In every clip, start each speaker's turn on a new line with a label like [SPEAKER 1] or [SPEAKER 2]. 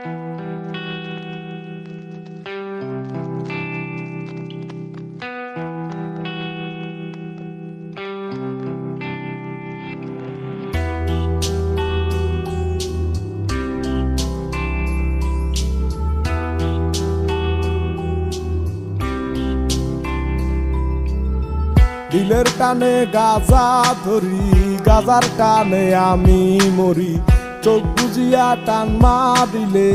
[SPEAKER 1] দিলের টানে গাজা ধরি, গাজার টানে আমি মরি। চোখ বুজিয়া টান মারিলে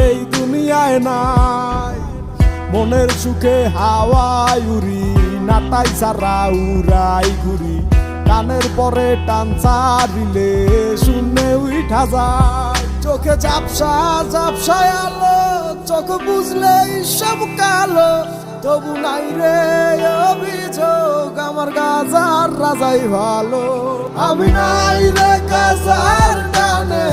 [SPEAKER 1] এই দুনিয়ায় নাই। মনের সুখে হাওয়ায় উড়ি, নাটাই সারা উড়াই ঘুরি। টানের পরে টান ছাড়িলে শূন্যে উঠা যায়। চোখে ঝাপসা ঝাপসায় আলো, চোখ বুঝলে সব কালো। তবু নাই রে অভিযোগ, আমার গাজার রাজাই ভালো। আমি নাই রে গাজার টানে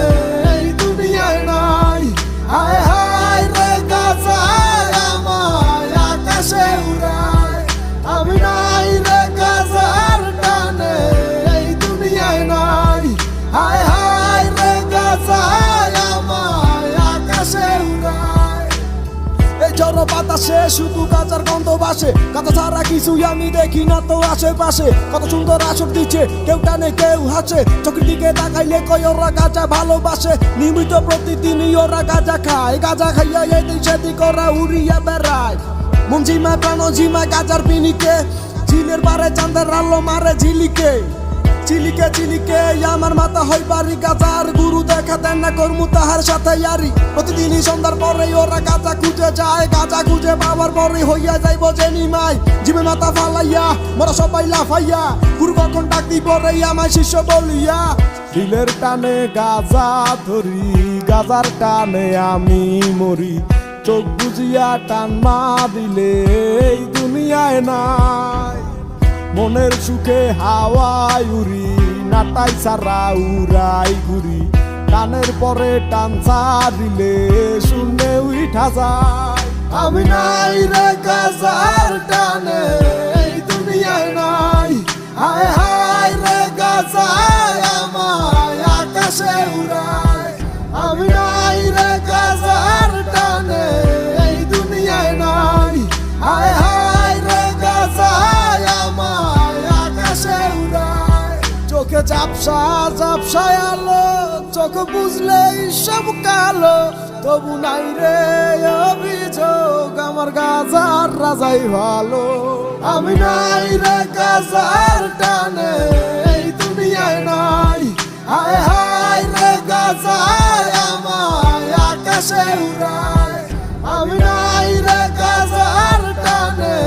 [SPEAKER 1] এই দুনিয়ায় নাই। হায় হায় রে গাজায় আমায় আকাশে উড়ায়। আমি নাই রে গাজার টানে এই দুনিয়ায় নাই। হায় হায় রে গাজায় আমায় আকাশে উড়ায়। এই ঝড় বাতাসে শুধু গাজার গন্ধ বাসে। গাজা ছাড়া কিছুই আমি দেখি না তো আশেপাশে। কত সুন্দর আসর দিচ্ছে, কেউ টানে কেউ হাসে। চোখের দিকে তাকাইলে কয় ওরা গাজা ভালোবাসে। নিয়মিত প্রতিদিনই ওরা গাজা খায়। গাজা খাইয়া এদিক সেদিক ওরা উড়িয়া বেড়ায়। মন ঝিমায় প্রাণ ঝিমায় গাজার পিনিকে। ঝিলের পারে চাঁদের আলো মারে ঝিলিকে। চিলিকে চিলিকে আমার মাথা হয় বাড়ি। গাজার গুরু দেখা দেন না কর্মু তাহার সাথে ইয়ারি। প্রতিদিনই সন্ধ্যার পরে ওরা গাজা খুঁজে যায়। গাজা খুঁজে পাওয়ার পরে হইয়া যাইব জেনি মাই। জিমে মাথা ফালাইয়া মোরা সবাই লাফাইয়া। গুরু কখন ডাক দিব রে আমায় শিষ্য বলিয়া। দিলের টানে গাজা ধরি, গাজার টানে আমি মরি। চোখ বুজিয়া টান মারিলে এই দুনিয়ায় নাই। মনের সুখে হাওয়ায় উড়ি, নাটাই সারা উড়াই ঘুরি। টানের পরে টান ছাড়িলে শূন্যে উঠা যায়। আমি নাই রে গাজার টানে এই দুনিয়ায় নাই। হায় হায় রে গাজায় আমায় আকাশে উড়ায়। আমি নাই রে গাজার টানে এই দুনিয়ায় নাই। হায় হায় রে গাজায় আমায় আকাশে উড়ায়। চোখে ঝাপসা ঝাপসায় আলো, চোখ বুঝলে সব কালো। তবু নাই রে অভিযোগ, আমার গাজার রাজাই ভালো। আমি নাই রে গাজার টানে এই দুনিয়ায় নাই। হায় হায় রে গাজায় আমায় আকাশে উড়ায়। আমি নাই রে গাজার টানে